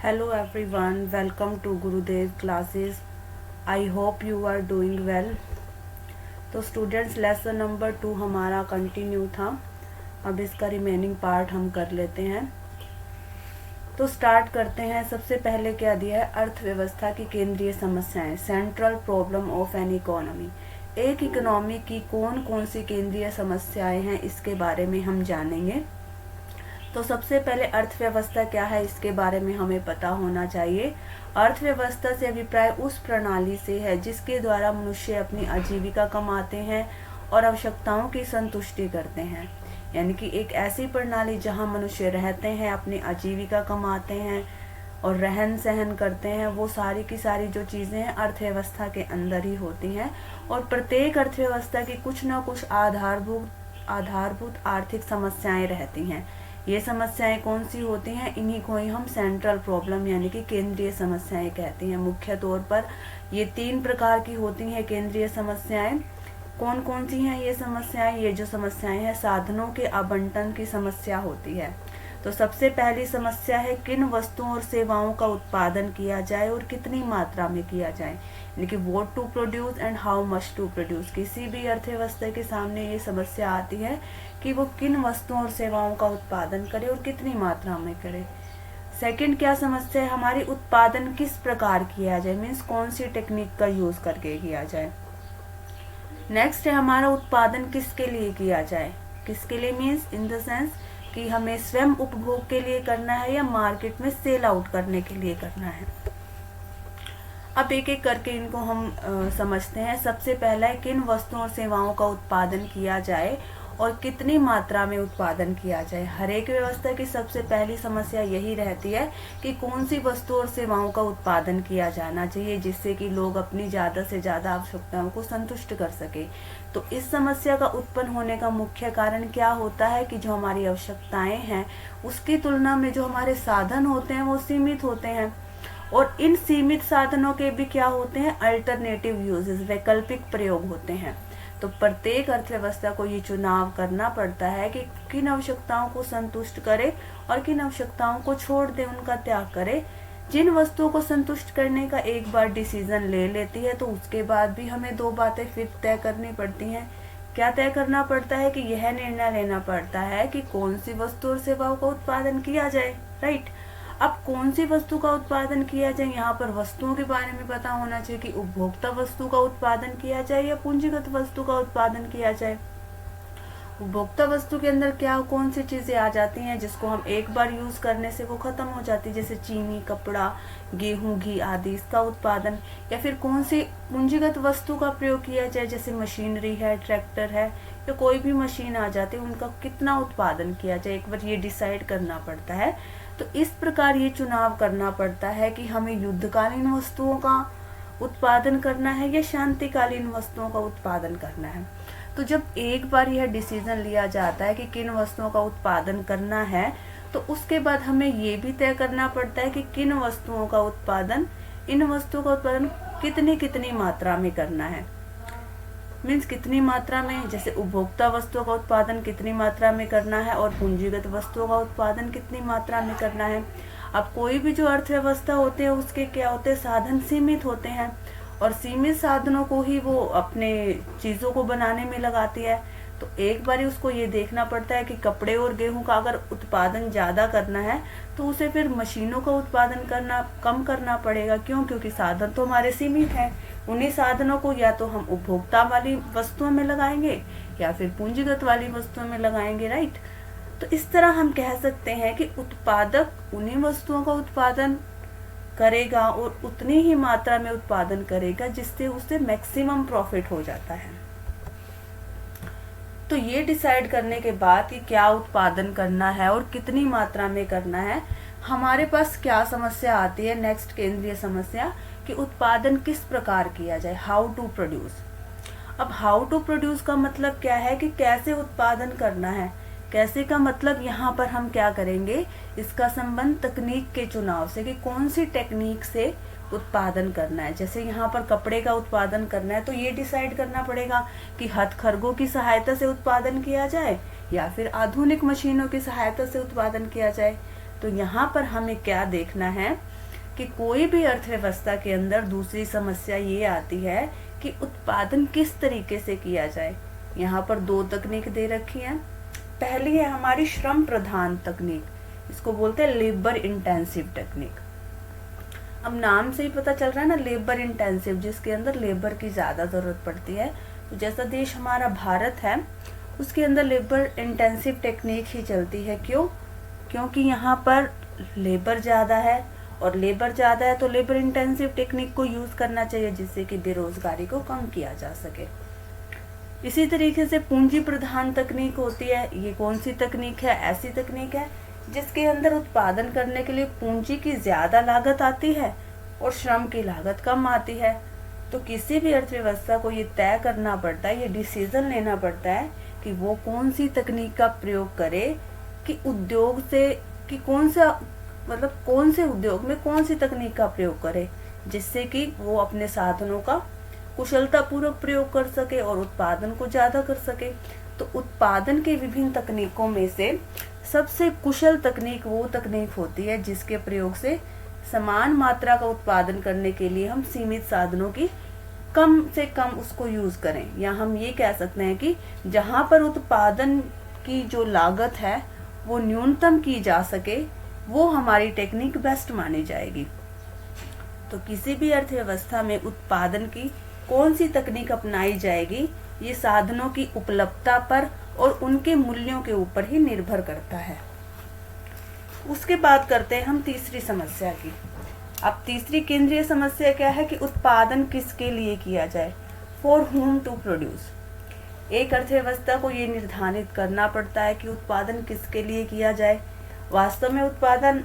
Hello everyone, welcome to Gurudev classes. I hope you are doing well. तो students lesson number 2 हमारा continue था. अब इसका remaining part हम कर लेते हैं. तो स्टार्ट करते हैं. सबसे पहले क्या दिया है? अर्थव्यवस्था की केंद्रीय समस्याएं, central problem of an economy. एक इकोनॉमी की कौन कौन सी केंद्रीय समस्याएं हैं इसके बारे में हम जानेंगे. तो सबसे पहले अर्थव्यवस्था क्या है इसके बारे में हमें पता होना चाहिए. अर्थव्यवस्था से अभिप्राय उस प्रणाली से है जिसके द्वारा मनुष्य अपनी आजीविका कमाते हैं और आवश्यकताओं की संतुष्टि करते हैं. यानी कि एक ऐसी प्रणाली जहां मनुष्य रहते हैं, अपनी आजीविका कमाते हैं और रहन सहन करते हैं, वो सारी की सारी जो चीजें हैं अर्थव्यवस्था के अंदर ही होती हैं. और प्रत्येक अर्थव्यवस्था की कुछ न कुछ आधारभूत आर्थिक समस्याएं रहती हैं. ये समस्याएं कौन सी होती हैं? इन्हीं को ही हम सेंट्रल प्रॉब्लम यानी कि केंद्रीय समस्याएं कहते हैं. मुख्य तौर पर ये 3 प्रकार की होती हैं केंद्रीय समस्याएं. कौन कौन सी हैं ये समस्याएं? ये जो समस्याएं हैं, साधनों के आवंटन की समस्या होती है. तो सबसे पहली समस्या है किन वस्तुओं और सेवाओं का उत्पादन किया जाए और कितनी मात्रा में किया जाए. यानी कि what to produce and how much to produce. किसी भी अर्थव्यवस्था के सामने ये समस्या आती है कि वो किन वस्तुओं और सेवाओं का उत्पादन करे और कितनी मात्रा में करे. सेकंड क्या समस्या है? हमारी उत्पादन किस प्रकार किया जाए, मीन्स कौन सी टेक्निक का यूज करके किया जाए. नेक्स्ट है हमारा उत्पादन किसके लिए किया जाए. किसके लिए मीन्स इन द सेंस कि हमें स्वयं उपभोग के लिए करना है या मार्केट में सेल आउट करने के लिए करना है. अब एक एक करके इनको हम समझते हैं. सबसे पहला है किन वस्तुओं और सेवाओं का उत्पादन किया जाए और कितनी मात्रा में उत्पादन किया जाए. हर एक व्यवस्था की सबसे पहली समस्या यही रहती है कि कौन सी वस्तुओं और सेवाओं का उत्पादन किया जाना चाहिए जिससे कि लोग अपनी ज्यादा से ज्यादा आवश्यकताओं को संतुष्ट कर सके. तो इस समस्या का उत्पन्न होने का मुख्य कारण क्या होता है कि जो हमारी आवश्यकताएं हैं उसकी तुलना में जो हमारे साधन होते हैं वो सीमित होते हैं. और इन सीमित साधनों के भी क्या होते हैं? अल्टरनेटिव यूजेस, वैकल्पिक प्रयोग होते हैं. तो प्रत्येक अर्थव्यवस्था को ये चुनाव करना पड़ता है कि किन आवश्यकताओं को संतुष्ट करे और किन आवश्यकताओं को छोड़ दे, उनका त्याग करे. जिन वस्तुओं को संतुष्ट करने का एक बार डिसीजन ले लेती है तो उसके बाद भी हमें 2 बातें फिर तय करनी पड़ती हैं. क्या तय करना पड़ता है कि यह निर्णय लेना पड़ता है कि कौन सी वस्तु और सेवाओं का उत्पादन किया जाए. राइट. अब कौन सी वस्तु का उत्पादन किया जाए, यहाँ पर वस्तुओं के बारे में पता होना चाहिए कि उपभोक्ता वस्तु का उत्पादन किया जाए या पूंजीगत वस्तु का उत्पादन किया जाए. उपभोक्ता वस्तु के अंदर क्या कौन सी चीजें आ जाती हैं जिसको हम एक बार यूज करने से वो खत्म हो जाती है, जैसे चीनी, कपड़ा, गेहूं, घी आदि, इसका उत्पादन. या फिर कौन सी पूंजीगत वस्तु का प्रयोग किया जाए, जैसे मशीनरी है, ट्रैक्टर है या कोई भी मशीन आ जाती है, उनका कितना उत्पादन किया जाए. एक बार ये डिसाइड करना पड़ता है. तो इस प्रकार ये चुनाव करना पड़ता है कि हमें युद्धकालीन वस्तुओं का उत्पादन करना है या शांतिकालीन वस्तुओं का उत्पादन करना है. तो जब एक बार यह डिसीजन लिया जाता है कि किन वस्तुओं का उत्पादन करना है तो उसके बाद हमें ये भी तय करना पड़ता है कि किन वस्तुओं का उत्पादन, इन वस्तुओं का उत्पादन कितनी कितनी मात्रा में करना है. मीन्स कितनी मात्रा में, जैसे उपभोक्ता वस्तुओं का उत्पादन कितनी मात्रा में करना है और पूंजीगत वस्तुओं का उत्पादन कितनी मात्रा में करना है. अब कोई भी जो अर्थव्यवस्था होते हैं उसके क्या होते हैं? साधन सीमित होते हैं और सीमित साधनों को ही वो अपने चीजों को बनाने में लगाती है. तो एक बार उसको ये देखना पड़ता है कि कपड़े और गेहूं का अगर उत्पादन ज्यादा करना है तो उसे फिर मशीनों का उत्पादन करना कम करना पड़ेगा. क्यों? क्योंकि साधन तो हमारे सीमित हैं. उन्हीं साधनों को या तो हम उपभोक्ता वाली वस्तुओं में लगाएंगे या फिर पूंजीगत वाली वस्तुओं में लगाएंगे. राइट. तो इस तरह हम कह सकते हैं कि उत्पादक उन्हीं वस्तुओं का उत्पादन करेगा और उतनी ही मात्रा में उत्पादन करेगा जिससे उसे मैक्सिमम प्रॉफिट हो जाता है. तो ये डिसाइड करने के बाद कि क्या उत्पादन करना है और कितनी मात्रा में करना है, हमारे पास क्या समस्या आती है? नेक्स्ट केंद्रीय समस्या कि उत्पादन किस प्रकार किया जाए, हाउ टू प्रोड्यूस. अब हाउ टू प्रोड्यूस का मतलब क्या है कि कैसे उत्पादन करना है. कैसे का मतलब यहाँ पर हम क्या करेंगे, इसका संबंध तकनीक के चुनाव से कि कौन सी टेक्निक से उत्पादन करना है. जैसे यहाँ पर कपड़े का उत्पादन करना है तो ये डिसाइड करना पड़ेगा कि हथकरघों की सहायता से उत्पादन किया जाए या फिर आधुनिक मशीनों की सहायता से उत्पादन किया जाए. तो यहाँ पर हमें क्या देखना है कि कोई भी अर्थव्यवस्था के अंदर दूसरी समस्या ये आती है कि उत्पादन किस तरीके से किया जाए। यहाँ पर दो तकनीक दे रखी हैं। पहली है हमारी श्रम प्रधान तकनीक, इसको बोलते हैं लेबर इंटेंसिव टेक्निक। अब नाम से ही पता चल रहा है ना, लेबर इंटेंसिव, जिसके अंदर लेबर की ज्यादा जरूरत पड़ती है। तो जैसा देश हमारा भारत है उसके अंदर लेबर इंटेंसिव टेक्निक ही चलती है। क्यों? क्योंकि यहाँ पर लेबर ज्यादा है, और लेबर ज्यादा है तो लेबर इंटेंसिव टेक्निक को यूज करना चाहिए, जिससे कि बेरोजगारी को कम किया जा सके। इसी तरीके से पूंजी प्रधान तकनीक होती है। ये कौन सी तकनीक है? ऐसी तकनीक है जिसके अंदर उत्पादन करने के लिए पूंजी की ज्यादा लागत आती है और श्रम की लागत कम आती है। तो किसी भी अर्थव्यवस्था को ये तय करना पड़ता है, ये डिसीजन लेना पड़ता है कि वो कौन सी तकनीक का प्रयोग करे, कि उद्योग से कि कौन से उद्योग में कौन सी तकनीक का प्रयोग करे, जिससे कि वो अपने साधनों का कुशलता पूर्वक प्रयोग कर सके और उत्पादन को ज्यादा कर सके। तो उत्पादन के विभिन्न तकनीकों में से सबसे कुशल तकनीक वो तकनीक होती है जिसके प्रयोग से समान मात्रा का उत्पादन करने के लिए हम सीमित साधनों की कम से कम उसको यूज करें। या हम ये कह सकते हैं कि जहां पर उत्पादन की जो लागत है वो न्यूनतम की जा सके, वो हमारी टेक्निक बेस्ट मानी जाएगी। तो किसी भी अर्थव्यवस्था में उत्पादन की कौन सी तकनीक अपनाई जाएगी, ये साधनों की उपलब्धता पर और उनके मूल्यों के ऊपर ही निर्भर करता है। उसके बाद करते हैं हम तीसरी समस्या की। अब तीसरी केंद्रीय समस्या क्या है कि उत्पादन किसके लिए किया जाए, फॉर होम टू प्रोड्यूस। एक अर्थव्यवस्था को ये निर्धारित करना पड़ता है कि उत्पादन किसके लिए किया जाए। वास्तव में उत्पादन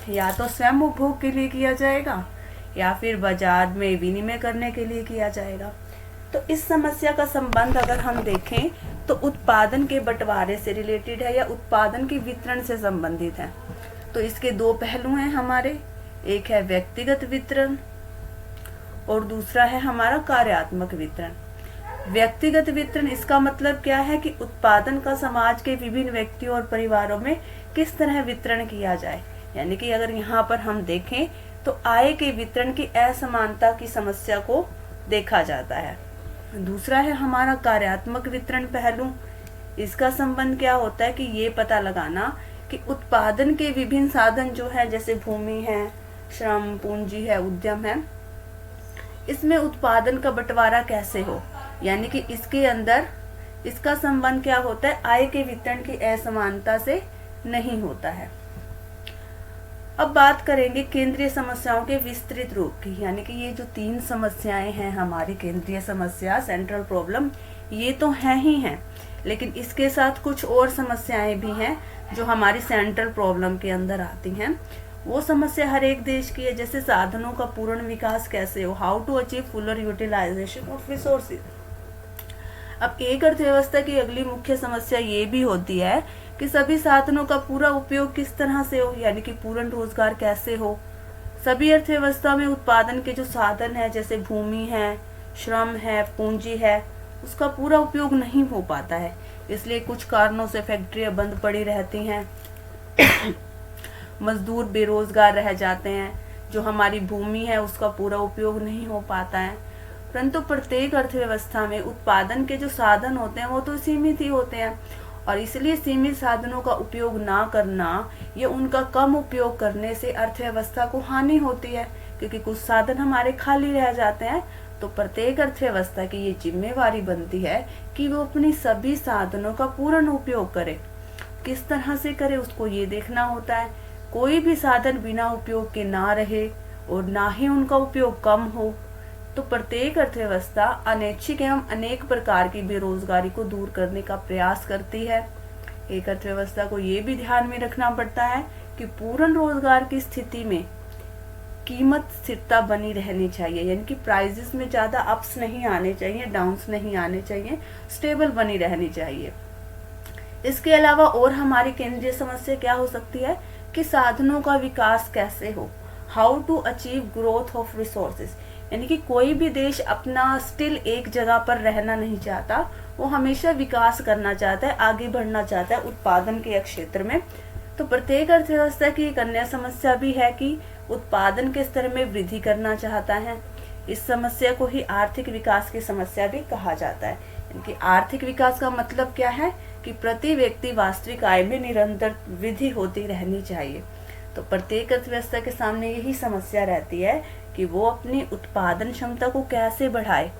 या तो स्वयं उपभोग के लिए किया जाएगा या फिर बाजार में विनिमय करने के लिए किया जाएगा। तो इस समस्या का संबंध अगर हम देखें तो उत्पादन के बंटवारे से रिलेटेड है या उत्पादन के वितरण से संबंधित है। तो इसके दो पहलू हैं हमारे, एक है व्यक्तिगत वितरण और दूसरा है हमारा कार्यात्मक वितरण। व्यक्तिगत वितरण, इसका मतलब क्या है कि उत्पादन का समाज के विभिन्न व्यक्तियों और परिवारों में किस तरह वितरण किया जाए। यानी कि अगर यहाँ पर हम देखें तो आय के वितरण की असमानता की समस्या को देखा जाता है। दूसरा है हमारा कार्यात्मक वितरण पहलू। इसका संबंध क्या होता है कि ये पता लगाना कि उत्पादन के विभिन्न साधन जो है, जैसे भूमि है, श्रम, पूंजी है, उद्यम है, इसमें उत्पादन का बंटवारा कैसे हो। यानी कि इसके अंदर इसका संबंध क्या होता है, आय के वितरण की असमानता से नहीं होता है। अब बात करेंगे केंद्रीय समस्याओं के विस्तृत रूप की। यानी कि ये जो तीन समस्याएं हैं हमारी केंद्रीय समस्या, सेंट्रल प्रॉब्लम, ये तो हैं ही हैं, लेकिन इसके साथ कुछ और समस्याएं भी हैं जो हमारी सेंट्रल प्रॉब्लम के अंदर आती हैं। वो समस्या हर एक देश की है, जैसे साधनों का पूर्ण विकास कैसे हो, how to achieve fuller utilisation of resources. अब एक अर्थव्यवस्था की अगली मुख्य समस्या ये भी होती है कि सभी साधनों का पूरा उपयोग किस तरह से हो, यानी कि पूर्ण रोजगार कैसे हो। सभी अर्थव्यवस्था में उत्पादन के जो साधन है, जैसे भूमि है, श्रम है, पूंजी है, उसका पूरा उपयोग नहीं हो पाता है। इसलिए कुछ कारणों से फैक्ट्रियां बंद पड़ी रहती हैं, मजदूर बेरोजगार रह जाते हैं, जो हमारी भूमि है उसका पूरा उपयोग नहीं हो पाता है। परंतु प्रत्येक अर्थव्यवस्था में उत्पादन के जो साधन होते हैं वो तो सीमित ही होते हैं, और इसलिए सीमित साधनों का उपयोग ना करना या उनका कम उपयोग करने से अर्थव्यवस्था को हानि होती है, क्योंकि कुछ साधन हमारे खाली रह जाते हैं। तो प्रत्येक अर्थव्यवस्था की ये जिम्मेवारी बनती है कि वो अपनी सभी साधनों का पूर्ण उपयोग करे। किस तरह से करे उसको ये देखना होता है। कोई भी साधन बिना उपयोग के ना रहे और ना ही उनका उपयोग कम हो। तो प्रत्येक अर्थव्यवस्था अनैच्छिक एवं अनेक प्रकार की बेरोजगारी को दूर करने का प्रयास करती है। एक अर्थव्यवस्था को ये भी ध्यान में रखना पड़ता है कि पूर्ण रोजगार की स्थिति में कीमत स्थिरता बनी रहनी चाहिए, यानी कि प्राइसेस में ज्यादा अप्स नहीं आने चाहिए, डाउन्स नहीं आने चाहिए, स्टेबल बनी रहनी चाहिए। इसके अलावा और हमारी केंद्रीय समस्या क्या हो सकती है कि साधनों का विकास कैसे हो, how to achieve growth of resources. यानी कि कोई भी देश अपना स्टिल एक जगह पर रहना नहीं चाहता, वो हमेशा विकास करना चाहता है, आगे बढ़ना चाहता है उत्पादन के क्षेत्र में। तो प्रत्येक अर्थव्यवस्था की एक अन्य समस्या भी है कि उत्पादन के स्तर में वृद्धि करना चाहता है। इस समस्या को ही आर्थिक विकास की समस्या भी कहा जाता है। यानी आर्थिक विकास का मतलब क्या है कि प्रति व्यक्ति वास्तविक आय में निरंतर वृद्धि होती रहनी चाहिए। तो प्रत्येक अर्थव्यवस्था के सामने यही समस्या रहती है कि वो अपनी उत्पादन क्षमता को कैसे बढ़ाए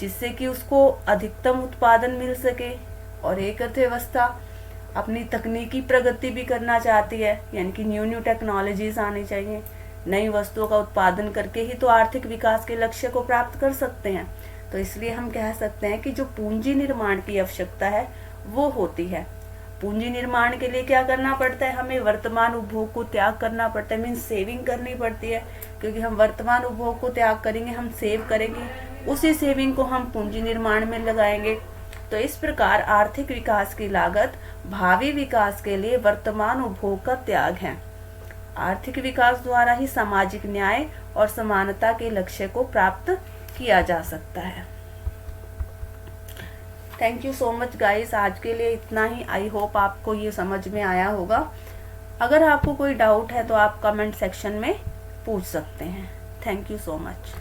जिससे कि उसको अधिकतम उत्पादन मिल सके। और एक अर्थव्यवस्था अपनी तकनीकी प्रगति भी करना चाहती है, यानी कि न्यू टेक्नोलॉजीज आनी चाहिए। नई वस्तुओं का उत्पादन करके ही तो आर्थिक विकास के लक्ष्य को प्राप्त कर सकते हैं। तो इसलिए हम कह सकते हैं कि जो पूंजी निर्माण की आवश्यकता है वो होती है। पूंजी निर्माण के लिए क्या करना पड़ता है, हमें वर्तमान उपभोग को त्याग करना पड़ता है, मीन्स सेविंग करनी पड़ती है। क्योंकि हम वर्तमान उपभोग को त्याग करेंगे, हम सेव करेंगे, उसी सेविंग को हम पूंजी निर्माण में लगाएंगे। तो इस प्रकार आर्थिक विकास की लागत भावी विकास के लिए वर्तमान उपभोग का त्याग है। आर्थिक विकास द्वारा ही सामाजिक न्याय और समानता के लक्ष्य को प्राप्त किया जा सकता है। Thank you so much guys, आज के लिए इतना ही। आई होप आपको ये समझ में आया होगा। अगर आपको कोई डाउट है तो आप कमेंट सेक्शन में पूछ सकते हैं। Thank you so much.